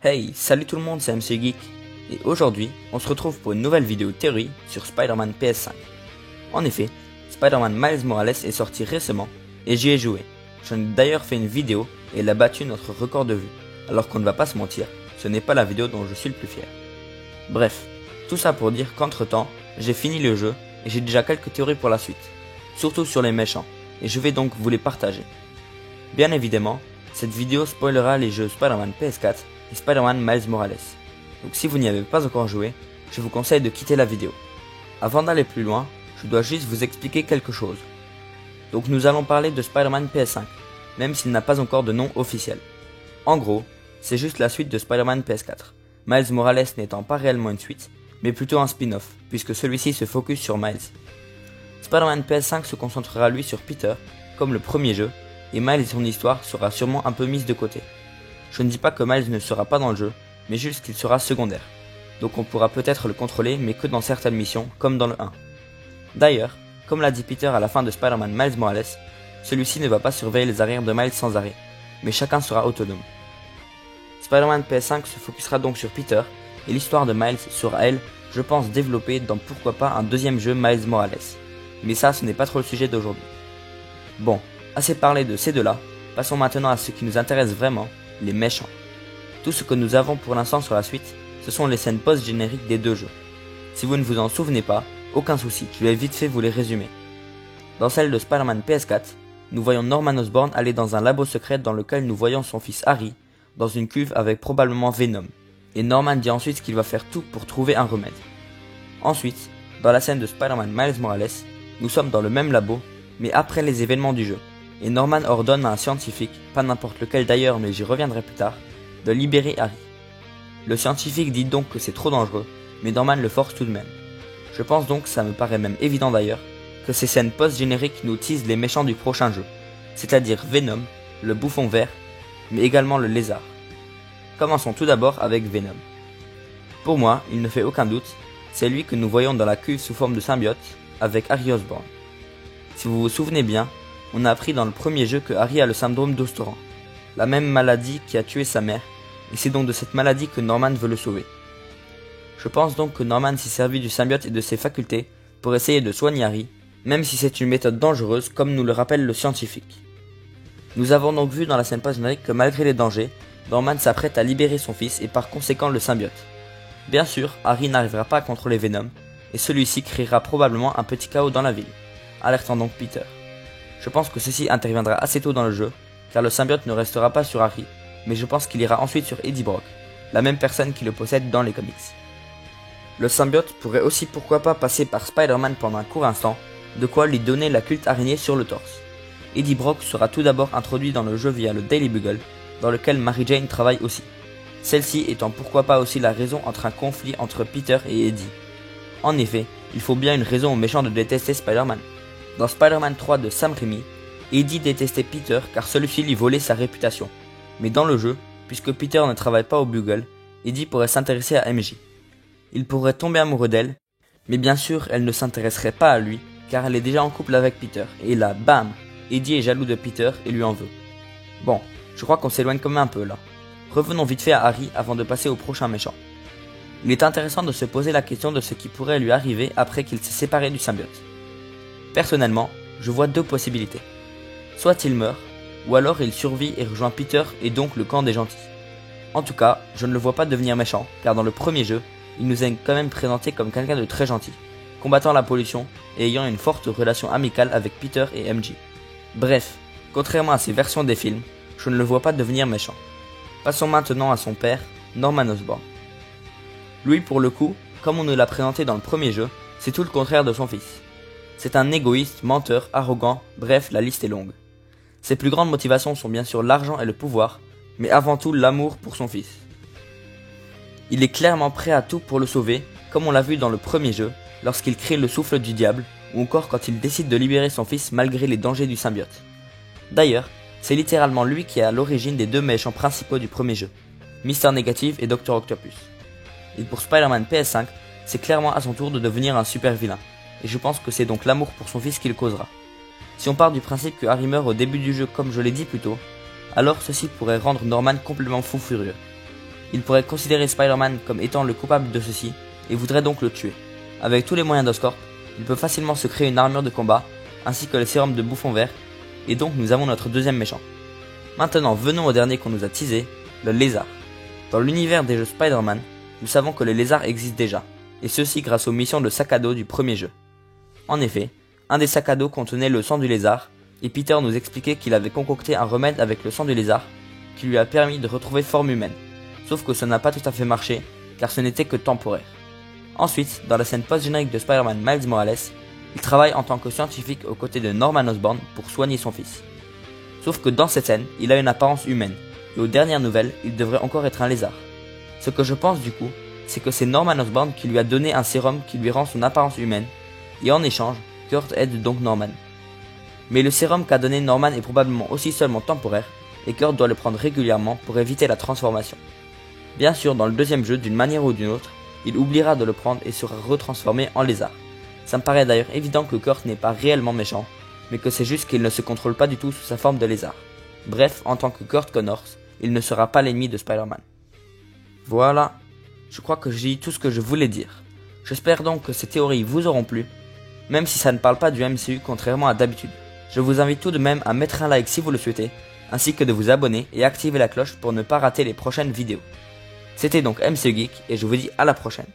Hey, salut tout le monde, c'est MC Geek, et aujourd'hui, on se retrouve pour une nouvelle vidéo théorie sur Spider-Man PS5. En effet, Spider-Man Miles Morales est sorti récemment, et j'y ai joué. J'en ai d'ailleurs fait une vidéo, et elle a battu notre record de vues, alors qu'on ne va pas se mentir, ce n'est pas la vidéo dont je suis le plus fier. Bref, tout ça pour dire qu'entre temps, j'ai fini le jeu, et j'ai déjà quelques théories pour la suite, surtout sur les méchants, et je vais donc vous les partager. Bien évidemment, cette vidéo spoilera les jeux Spider-Man PS4 et Spider-Man Miles Morales. Donc si vous n'y avez pas encore joué, je vous conseille de quitter la vidéo. Avant d'aller plus loin, je dois juste vous expliquer quelque chose. Donc nous allons parler de Spider-Man PS5, même s'il n'a pas encore de nom officiel. En gros, c'est juste la suite de Spider-Man PS4, Miles Morales n'étant pas réellement une suite, mais plutôt un spin-off, puisque celui-ci se focus sur Miles. Spider-Man PS5 se concentrera lui sur Peter, comme le premier jeu, et Miles et son histoire sera sûrement un peu mise de côté. Je ne dis pas que Miles ne sera pas dans le jeu, mais juste qu'il sera secondaire. Donc on pourra peut-être le contrôler, mais que dans certaines missions, comme dans le 1. D'ailleurs, comme l'a dit Peter à la fin de Spider-Man Miles Morales, celui-ci ne va pas surveiller les arrières de Miles sans arrêt, mais chacun sera autonome. Spider-Man PS5 se focusera donc sur Peter, et l'histoire de Miles sera elle, je pense, développée dans pourquoi pas un deuxième jeu Miles Morales. Mais ça, ce n'est pas trop le sujet d'aujourd'hui. Bon, assez parlé de ces deux-là, passons maintenant à ce qui nous intéresse vraiment, les méchants. Tout ce que nous avons pour l'instant sur la suite, ce sont les scènes post-génériques des deux jeux. Si vous ne vous en souvenez pas, aucun souci, je vais vite fait vous les résumer. Dans celle de Spider-Man PS4, nous voyons Norman Osborn aller dans un labo secret dans lequel nous voyons son fils Harry, dans une cuve avec probablement Venom, et Norman dit ensuite qu'il va faire tout pour trouver un remède. Ensuite, dans la scène de Spider-Man Miles Morales, nous sommes dans le même labo, mais après les événements du jeu, et Norman ordonne à un scientifique, pas n'importe lequel d'ailleurs mais j'y reviendrai plus tard, de libérer Harry. Le scientifique dit donc que c'est trop dangereux, mais Norman le force tout de même. Je pense donc, ça me paraît même évident d'ailleurs, que ces scènes post-génériques nous teasent les méchants du prochain jeu, c'est-à-dire Venom, le bouffon vert, mais également le lézard. Commençons tout d'abord avec Venom. Pour moi, il ne fait aucun doute, c'est lui que nous voyons dans la cuve sous forme de symbiote, avec Harry Osborn. Si vous vous souvenez bien, on a appris dans le premier jeu que Harry a le syndrome d'Ostoran, la même maladie qui a tué sa mère, et c'est donc de cette maladie que Norman veut le sauver. Je pense donc que Norman s'est servi du symbiote et de ses facultés pour essayer de soigner Harry, même si c'est une méthode dangereuse comme nous le rappelle le scientifique. Nous avons donc vu dans la scène post-générique que malgré les dangers, Norman s'apprête à libérer son fils et par conséquent le symbiote. Bien sûr, Harry n'arrivera pas à contrôler Venom, et celui-ci créera probablement un petit chaos dans la ville, alertant donc Peter. Je pense que ceci interviendra assez tôt dans le jeu, car le symbiote ne restera pas sur Harry, mais je pense qu'il ira ensuite sur Eddie Brock, la même personne qui le possède dans les comics. Le symbiote pourrait aussi pourquoi pas passer par Spider-Man pendant un court instant, de quoi lui donner la culte araignée sur le torse. Eddie Brock sera tout d'abord introduit dans le jeu via le Daily Bugle, dans lequel Mary Jane travaille aussi. Celle-ci étant pourquoi pas aussi la raison entre un conflit entre Peter et Eddie. En effet, il faut bien une raison aux méchants de détester Spider-Man. Dans Spider-Man 3 de Sam Raimi, Eddie détestait Peter car celui-ci lui volait sa réputation. Mais dans le jeu, puisque Peter ne travaille pas au Bugle, Eddie pourrait s'intéresser à MJ. Il pourrait tomber amoureux d'elle, mais bien sûr elle ne s'intéresserait pas à lui car elle est déjà en couple avec Peter. Et là, bam, Eddie est jaloux de Peter et lui en veut. Bon, je crois qu'on s'éloigne quand même un peu là. Revenons vite fait à Harry avant de passer au prochain méchant. Il est intéressant de se poser la question de ce qui pourrait lui arriver après qu'il s'est séparé du symbiote. Personnellement, je vois deux possibilités. Soit il meurt, ou alors il survit et rejoint Peter et donc le camp des gentils. En tout cas, je ne le vois pas devenir méchant, car dans le premier jeu, il nous est quand même présenté comme quelqu'un de très gentil, combattant la pollution et ayant une forte relation amicale avec Peter et MJ. Bref, contrairement à ces versions des films, je ne le vois pas devenir méchant. Passons maintenant à son père, Norman Osborn. Lui pour le coup, comme on nous l'a présenté dans le premier jeu, c'est tout le contraire de son fils. C'est un égoïste, menteur, arrogant, bref, la liste est longue. Ses plus grandes motivations sont bien sûr l'argent et le pouvoir, mais avant tout l'amour pour son fils. Il est clairement prêt à tout pour le sauver, comme on l'a vu dans le premier jeu, lorsqu'il crée le souffle du diable, ou encore quand il décide de libérer son fils malgré les dangers du symbiote. D'ailleurs, c'est littéralement lui qui est à l'origine des deux méchants principaux du premier jeu, Mister Negative et Dr. Octopus. Et pour Spider-Man PS5, c'est clairement à son tour de devenir un super vilain, et je pense que c'est donc l'amour pour son fils qui le causera. Si on part du principe que Harry meurt au début du jeu comme je l'ai dit plus tôt, alors ceci pourrait rendre Norman complètement fou furieux. Il pourrait considérer Spider-Man comme étant le coupable de ceci et voudrait donc le tuer. Avec tous les moyens d'Oscorp, il peut facilement se créer une armure de combat ainsi que le sérum de Bouffon Vert, et donc nous avons notre deuxième méchant. Maintenant venons au dernier qu'on nous a teasé, le lézard. Dans l'univers des jeux Spider-Man, nous savons que les lézards existent déjà, et ceci grâce aux missions de sac à dos du premier jeu. En effet, un des sacs à dos contenait le sang du lézard, et Peter nous expliquait qu'il avait concocté un remède avec le sang du lézard, qui lui a permis de retrouver forme humaine. Sauf que ça n'a pas tout à fait marché, car ce n'était que temporaire. Ensuite, dans la scène post-générique de Spider-Man Miles Morales, il travaille en tant que scientifique aux côtés de Norman Osborn pour soigner son fils. Sauf que dans cette scène, il a une apparence humaine, et aux dernières nouvelles, il devrait encore être un lézard. Ce que je pense du coup, c'est que c'est Norman Osborn qui lui a donné un sérum qui lui rend son apparence humaine, et en échange, Kurt aide donc Norman. Mais le sérum qu'a donné Norman est probablement aussi seulement temporaire, et Kurt doit le prendre régulièrement pour éviter la transformation. Bien sûr, dans le deuxième jeu, d'une manière ou d'une autre, il oubliera de le prendre et sera retransformé en lézard. Ça me paraît d'ailleurs évident que Kurt n'est pas réellement méchant, mais que c'est juste qu'il ne se contrôle pas du tout sous sa forme de lézard. Bref, en tant que Kurt Connors, il ne sera pas l'ennemi de Spider-Man. Voilà, je crois que j'ai dit tout ce que je voulais dire. J'espère donc que ces théories vous auront plu, même si ça ne parle pas du MCU contrairement à d'habitude. Je vous invite tout de même à mettre un like si vous le souhaitez, ainsi que de vous abonner et activer la cloche pour ne pas rater les prochaines vidéos. C'était donc MCU Geek et je vous dis à la prochaine.